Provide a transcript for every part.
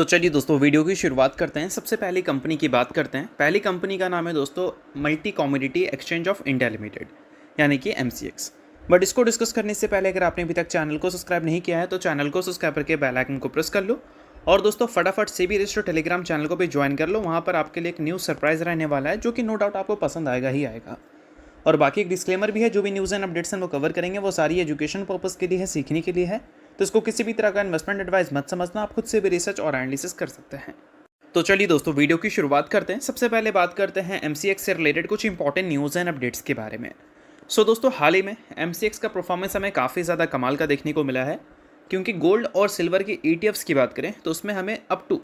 तो चलिए दोस्तों वीडियो की शुरुआत करते हैं। सबसे पहली कंपनी की बात करते हैं। पहली कंपनी का नाम है दोस्तों multi commodity exchange of India limited यानी कि MCX। बट इसको डिस्कस करने से पहले अगर आपने अभी तक चैनल को सब्सक्राइब नहीं किया है तो चैनल को सब्सक्राइब करके बेल आइकन को प्रेस कर लो। और दोस्तों फटाफट से भी रजिस्टर टेलीग्राम चैनल को भी ज्वाइन कर लो। वहाँ पर आपके लिए एक न्यू सरप्राइज रहने वाला है जो कि नो डाउट आपको पसंद आएगा ही आएगा। और बाकी एक डिस्क्लेमर भी है, जो भी न्यूज़ एंड अपडेट्स हैं वो कवर करेंगे वो सारी एजुकेशन पर्पस के लिए है, सीखने के लिए है। तो इसको किसी भी तरह का इन्वेस्टमेंट एडवाइस मत समझना, आप खुद से भी रिसर्च और एनालिसिस कर सकते हैं। तो चलिए दोस्तों वीडियो की शुरुआत करते हैं। सबसे पहले बात करते हैं MCX से रिलेटेड कुछ इंपॉर्टेंट न्यूज़ एंड अपडेट्स के बारे में। दोस्तों हाल ही में MCX का परफॉर्मेंस हमें काफ़ी ज़्यादा कमाल का देखने को मिला है, क्योंकि गोल्ड और सिल्वर की ETFs की बात करें तो उसमें हमें अप टू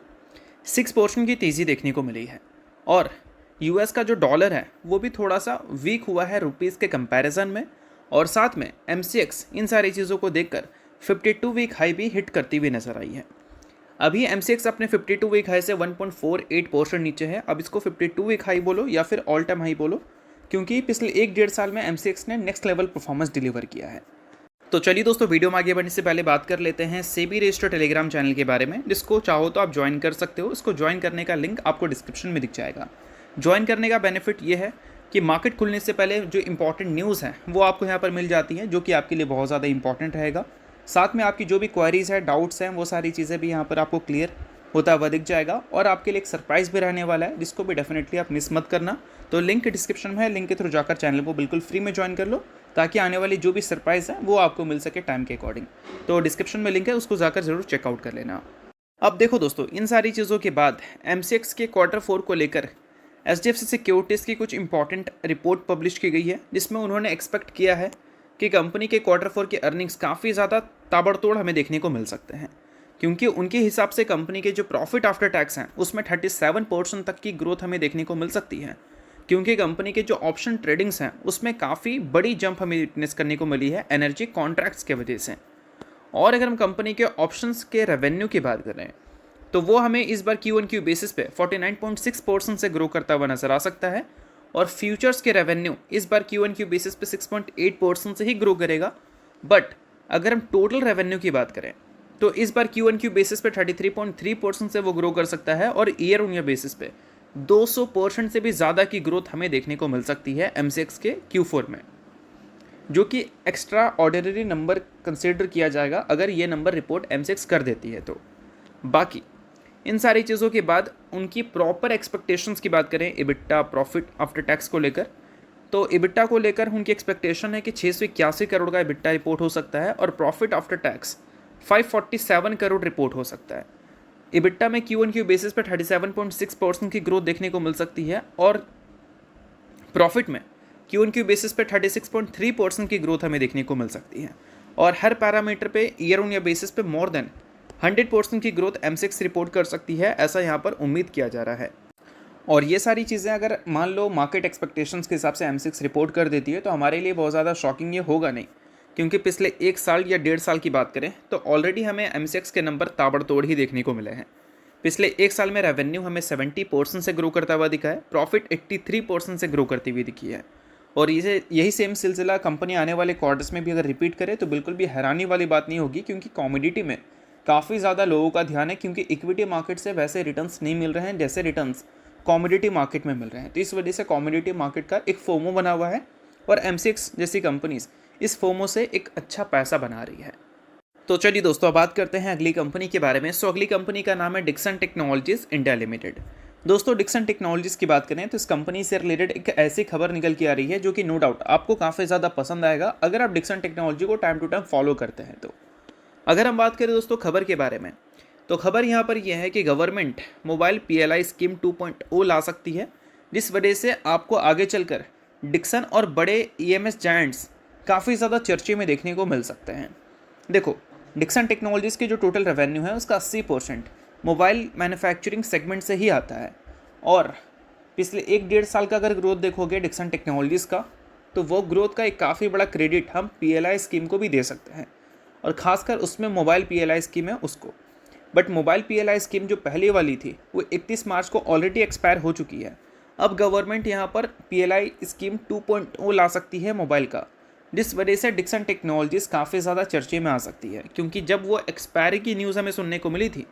6% की तेज़ी देखने को मिली है। और US का जो डॉलर है वो भी थोड़ा सा वीक हुआ है रुपीज़ के कंपैरिजन में। और साथ में MCX इन सारी चीज़ों को देखकर 52 वीक हाई भी हिट करती हुई नजर आई है। अभी MCX अपने 52 वीक हाई से 1.48% नीचे है। अब इसको 52 वीक हाई बोलो या फिर ऑल टाइम हाई बोलो, क्योंकि पिछले 1-1.5 साल में MCX ने नेक्स्ट लेवल परफॉर्मेंस डिलीवर किया है। तो चलिए दोस्तों वीडियो में आगे बढ़ने से पहले बात कर लेते हैं सेबी रजिस्टर्ड टेलीग्राम चैनल के बारे में, जिसको चाहो तो आप ज्वाइन कर सकते हो। इसको ज्वाइन करने का लिंक आपको डिस्क्रिप्शन में दिख जाएगा। ज्वाइन करने का बेनिफिट ये है कि मार्केट खुलने से पहले जो इंपॉर्टेंट न्यूज़ है वो आपको यहाँ पर मिल जाती है, जो कि आपके लिए बहुत ज़्यादा इंपॉर्टेंट रहेगा। साथ में आपकी जो भी क्वेरीज है, डाउट्स हैं, वो सारी चीज़ें भी यहाँ पर आपको क्लियर होता हुआ दिख जाएगा। और आपके लिए एक सरप्राइज़ भी रहने वाला है, जिसको भी डेफिनेटली आप मिस मत करना। तो लिंक डिस्क्रिप्शन में है, लिंक के थ्रू जाकर चैनल को बिल्कुल फ्री में ज्वाइन कर लो, ताकि आने वाली जो भी सरप्राइज़ है वो आपको मिल सके टाइम के अकॉर्डिंग। तो डिस्क्रिप्शन में लिंक है, उसको जाकर जरूर चेकआउट कर लेना। अब देखो दोस्तों, इन सारी चीज़ों के बाद MCX के Q4 को लेकर HDFC सिक्योरिटीज़ की कुछ इंपॉर्टेंट रिपोर्ट पब्लिश की गई है, जिसमें उन्होंने एक्सपेक्ट किया है कि कंपनी के Q4 के अर्निंग्स काफ़ी ज़्यादा ताबड़तोड़ हमें देखने को मिल सकते हैं, क्योंकि उनके हिसाब से कंपनी के जो प्रॉफिट आफ्टर टैक्स हैं उसमें 37% तक की ग्रोथ हमें देखने को मिल सकती है, क्योंकि कंपनी के जो ऑप्शन ट्रेडिंग्स हैं उसमें काफ़ी बड़ी जंप हमें विटनेस करने को मिली है एनर्जी कॉन्ट्रैक्ट्स के वजह से। और अगर हम कंपनी के ऑप्शंस के रेवेन्यू की बात करें तो वो हमें इस बार Q1Q बेसिस पे 49.6% से ग्रो करता हुआ नजर आ सकता है। और फ्यूचर्स के रेवेन्यू इस बार Q1Q बेसिस पे 6.8% से ही ग्रो करेगा। बट अगर हम टोटल रेवेन्यू की बात करें तो इस बार Q1Q बेसिस पे 33.3% से वो ग्रो कर सकता है। और ईयर ऑन ईयर बेसिस पे 200% से भी ज़्यादा की ग्रोथ हमें देखने को मिल सकती है MCX के Q4 में, जो कि एक्स्ट्रा ऑर्डिनरी नंबर कंसिडर किया जाएगा अगर ये नंबर रिपोर्ट MCX कर देती है तो। बाकी इन सारी चीज़ों के बाद उनकी प्रॉपर एक्सपेक्टेशंस की बात करें EBITDA प्रॉफिट आफ्टर टैक्स को लेकर, तो EBITDA को लेकर उनकी एक्सपेक्टेशन है कि 681 करोड़ का EBITDA रिपोर्ट हो सकता है और profit after tax 547 crore report हो सकता है। EBITDA में Q1Q बेसिस पर 37.6% की ग्रोथ देखने को मिल सकती है और प्रॉफिट में Q1Q बेसिस पर 36.3% की ग्रोथ हमें देखने को मिल सकती है। और हर पैरामीटर पे ईयर ऑन ईयर बेसिस पे मोर देन 100% की ग्रोथ MCX रिपोर्ट कर सकती है, ऐसा यहाँ पर उम्मीद किया जा रहा है। और ये सारी चीज़ें अगर मान लो मार्केट एक्सपेक्टेशंस के हिसाब से MCX रिपोर्ट कर देती है तो हमारे लिए बहुत ज़्यादा शॉकिंग ये होगा नहीं, क्योंकि पिछले 1 साल या 1.5 साल की बात करें तो ऑलरेडी हमें MCX के नंबर ताबड़तोड़ ही देखने को मिले हैं। पिछले 1 साल में रेवेन्यू हमें 70% से ग्रो करता हुआ दिखा है, प्रॉफिट 83% से ग्रो करती हुई दिखी है। और यही सेम सिलसिला कंपनी आने वाले क्वार्टर्स में भी अगर रिपीट करे तो बिल्कुल भी हैरानी वाली बात नहीं होगी, क्योंकि कमोडिटी में काफ़ी ज़्यादा लोगों का ध्यान है, क्योंकि इक्विटी मार्केट से वैसे रिटर्न्स नहीं मिल रहे हैं जैसे रिटर्न्स कमोडिटी मार्केट में मिल रहे हैं। तो इस वजह से कमोडिटी मार्केट का एक फोमो बना हुआ है और MCX जैसी कंपनीज इस फोमो से एक अच्छा पैसा बना रही है। तो चलिए दोस्तों अब बात करते हैं अगली कंपनी के बारे में। अगली कंपनी का नाम है डिक्सन टेक्नोलॉजीज इंडिया लिमिटेड। दोस्तों डिक्सन टेक्नोलॉजीज की बात करें तो इस कंपनी से रिलेटेड एक ऐसी खबर निकल के आ रही है जो कि नो डाउट आपको काफ़ी ज़्यादा पसंद आएगा अगर आप डिक्सन टेक्नोलॉजी को टाइम टू टाइम फॉलो करते हैं तो। अगर हम बात करें दोस्तों खबर के बारे में, तो खबर यहाँ पर यह है कि गवर्नमेंट मोबाइल PLI स्कीम 2.0 ला सकती है, जिस वजह से आपको आगे चलकर डिक्सन और बड़े EMS जायंट्स काफ़ी ज़्यादा चर्चे में देखने को मिल सकते हैं। देखो डिक्सन टेक्नोलॉजीज़ की जो टोटल रेवेन्यू है उसका 80% मोबाइल मैन्युफैक्चरिंग सेगमेंट से ही आता है। और पिछले 1-1.5 साल का अगर ग्रोथ देखोगे डिक्सन टेक्नोलॉजीज़ का, तो वो ग्रोथ का एक काफ़ी बड़ा क्रेडिट हम PLI स्कीम को भी दे सकते हैं, और ख़ासकर उसमें मोबाइल PLI स्कीम है उसको। बट मोबाइल PLI स्कीम जो पहले वाली थी वो 31 मार्च को ऑलरेडी एक्सपायर हो चुकी है। अब गवर्नमेंट यहाँ पर PLI स्कीम 2.0 ला सकती है मोबाइल का, जिस वजह से डिक्सन टेक्नोलॉजीज़ काफ़ी ज़्यादा चर्चे में आ सकती है, क्योंकि जब वो एक्सपायरी की न्यूज़ हमें सुनने को मिली थी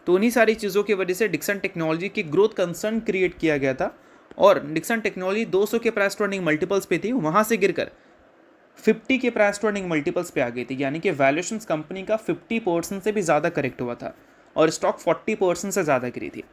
तो उन्हीं सारी चीज़ों की वजह से डिक्सन टेक्नोलॉजी की ग्रोथ कंसर्न क्रिएट किया गया था और डिक्सन टेक्नोलॉजी 200 के प्राइस टू अर्निंग मल्टीपल्स पे थी, वहाँ से गिरकर 50 के प्राइस टू अर्निंग मल्टीपल्स पे आ गई थी, यानी कि वैल्यूएशंस कंपनी का 50% से भी ज़्यादा करेक्ट हुआ था और स्टॉक 40% से ज़्यादा गिरी थी।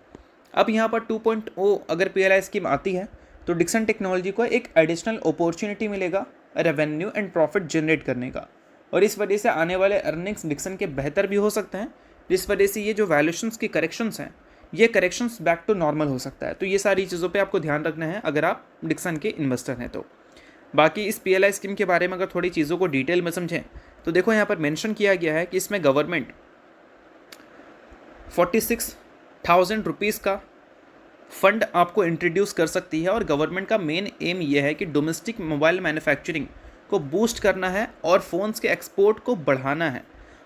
अब यहाँ पर 2.0 अगर PLI स्कीम आती है तो डिक्सन टेक्नोलॉजी को एक एडिशनल अपॉर्चुनिटी मिलेगा रेवेन्यू एंड प्रॉफिट जनरेट करने का, और इस वजह से आने वाले अर्निंग्स डिक्सन के बेहतर भी हो सकते हैं, जिस वजह से ये जो वैल्यूएशंस की करेक्शंस हैं ये करेक्शंस बैक टू नॉर्मल हो सकता है। तो ये सारी चीज़ों पे आपको ध्यान रखना है अगर आप डिक्सन के इन्वेस्टर हैं तो। बाकी इस PLI स्कीम के बारे में अगर थोड़ी चीज़ों को डिटेल में समझें तो देखो यहाँ पर मेंशन किया गया है कि इसमें गवर्नमेंट 46,000 रुपीज़ का फंड आपको इंट्रोड्यूस कर सकती है और गवर्नमेंट का मेन एम ये है कि डोमेस्टिक मोबाइल मैन्युफैक्चरिंग को बूस्ट करना है और फ़ोन्स के एक्सपोर्ट को बढ़ाना है,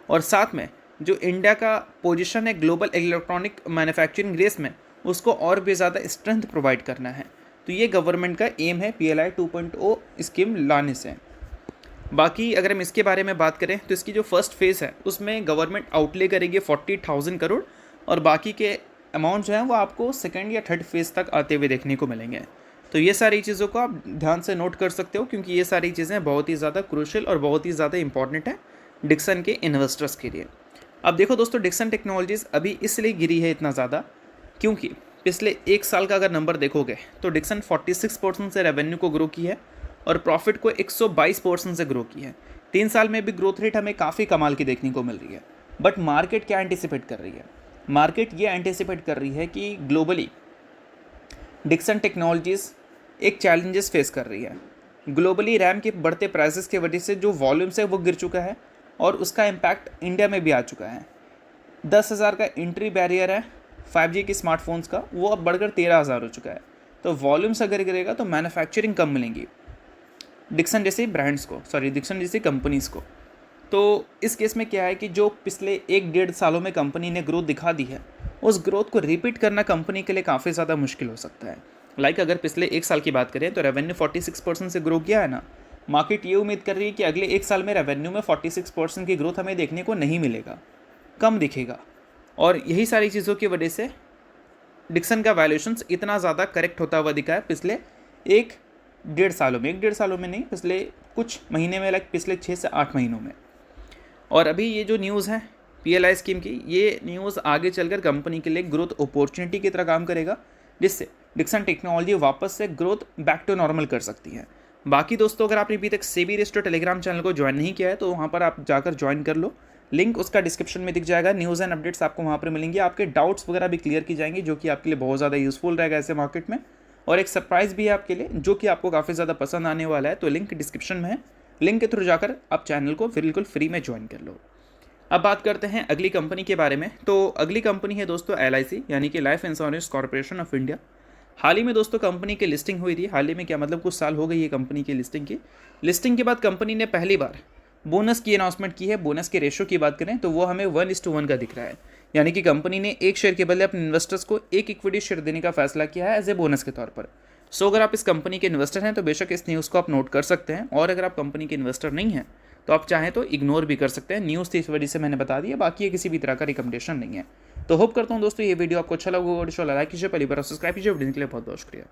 और साथ में जो इंडिया का पोजीशन है ग्लोबल इलेक्ट्रॉनिक मैन्युफैक्चरिंग रेस में उसको और भी ज़्यादा स्ट्रेंथ प्रोवाइड करना है। तो ये गवर्नमेंट का एम है PLI 2.0 स्कीम लाने से। बाकी अगर हम इसके बारे में बात करें तो इसकी जो फर्स्ट फेज़ है उसमें गवर्नमेंट आउटले करेगी 40,000 करोड़ और बाकी के अमाउंट जो है वो आपको सेकेंड या थर्ड फेज़ तक आते हुए देखने को मिलेंगे। तो ये सारी चीज़ों को आप ध्यान से नोट कर सकते हो क्योंकि ये सारी चीज़ें बहुत ही ज़्यादा क्रूशियल और बहुत ही ज़्यादा इंपॉर्टेंट है डिक्सन के इन्वेस्टर्स के लिए। अब देखो दोस्तों, डिक्सन टेक्नोलॉजीज़ अभी इसलिए गिरी है इतना ज़्यादा क्योंकि पिछले एक साल का अगर नंबर देखोगे तो डिक्सन 46% से रेवेन्यू को ग्रो की है और प्रॉफिट को 122% से ग्रो की है। 3 साल में भी ग्रोथ रेट हमें काफ़ी कमाल की देखने को मिल रही है। बट मार्केट क्या एंटिसिपेट कर रही है? मार्केट ये एंटिसिपेट कर रही है कि ग्लोबली डिक्सन टेक्नोलॉजीज़ एक चैलेंजेस फेस कर रही है। ग्लोबली रैम के बढ़ते प्राइसेस की वजह से जो वॉल्यूम्स है वो गिर चुका है और उसका इम्पैक्ट इंडिया में भी आ चुका है। 10,000 का एंट्री बैरियर है 5G के स्मार्टफोन्स का, वो अब बढ़कर 13,000 हो चुका है। तो वॉल्यूम्स अगर गिरेगा तो मैन्युफैक्चरिंग कम मिलेंगी डिक्सन जैसी ब्रांड्स को, डिक्सन जैसी कंपनीज़ को। तो इस केस में क्या है कि जो पिछले 1-1.5 सालों में कंपनी ने ग्रोथ दिखा दी है उस ग्रोथ को रिपीट करना कंपनी के लिए काफ़ी ज़्यादा मुश्किल हो सकता है। अगर पिछले 1 साल की बात करें तो रेवेन्यू 46% से ग्रो किया है ना, मार्केट ये उम्मीद कर रही है कि अगले 1 साल में रेवेन्यू में 46% की ग्रोथ हमें देखने को नहीं मिलेगा, कम दिखेगा। और यही सारी चीज़ों की वजह से डिक्सन का वैल्यूएशंस इतना ज़्यादा करेक्ट होता हुआ दिखा है पिछले 1-1.5 सालों में। 1-1.5 सालों में नहीं, पिछले कुछ महीने में, पिछले 6 से 8 महीनों में। और अभी ये जो न्यूज़ है PLI स्कीम की, ये न्यूज़ आगे चलकर कंपनी के लिए ग्रोथ अपॉर्चुनिटी की तरह काम करेगा, जिससे डिक्सन टेक्नोलॉजी वापस से ग्रोथ बैक टू नॉर्मल कर सकती है। बाकी दोस्तों, अगर आपने अभी तक सेबी रजिस्टर्ड टेलीग्राम चैनल को ज्वाइन नहीं किया है तो वहाँ पर आप जाकर ज्वाइन कर लो, लिंक उसका डिस्क्रिप्शन में दिख जाएगा। न्यूज़ एंड अपडेट्स आपको वहाँ पर मिलेंगे, आपके डाउट्स वगैरह भी क्लियर की जाएंगी जो कि आपके लिए बहुत ज़्यादा यूजफुल रहेगा ऐसे मार्केट में। और एक सरप्राइज़ भी है आपके लिए जो कि आपको काफ़ी ज़्यादा पसंद आने वाला है। तो लिंक डिस्क्रिप्शन में है, लिंक के थ्रू जाकर आप चैनल को बिल्कुल फ्री में ज्वाइन कर लो। अब बात करते हैं अगली कंपनी के बारे में। तो अगली कंपनी है दोस्तों LIC, यानी कि life insurance corporation of India. हाल ही में दोस्तों कंपनी की लिस्टिंग हुई थी। हाल ही में क्या मतलब, कुछ साल हो गई है कंपनी की लिस्टिंग की। लिस्टिंग के बाद कंपनी ने पहली बार बोनस की अनाउंसमेंट की है। बोनस के रेशो की बात करें तो वो हमें 1:1 का दिख रहा है, यानी कि कंपनी ने एक शेयर के बदले अपने इन्वेस्टर्स को एक इक्विटी शेयर देने का फैसला किया है एज ए बोनस के तौर पर। सो अगर आप इस कंपनी के इन्वेस्टर हैं तो बेशक इस न्यूज़ को आप नोट कर सकते हैं, और अगर आप कंपनी के इन्वेस्टर नहीं हैं तो आप चाहें तो इग्नोर भी कर सकते हैं। न्यूज़ थी इस वजह से मैंने बता दिया, बाकी ये किसी भी तरह का रिकमेंडेशन नहीं है। तो होप करता हूँ दोस्तों ये वीडियो आपको अच्छा लगा होगा। लाइक कीजिए, पहली बार सब्सक्राइब कीजिए। वीडियो के लिए बहुत बहुत शुक्रिया।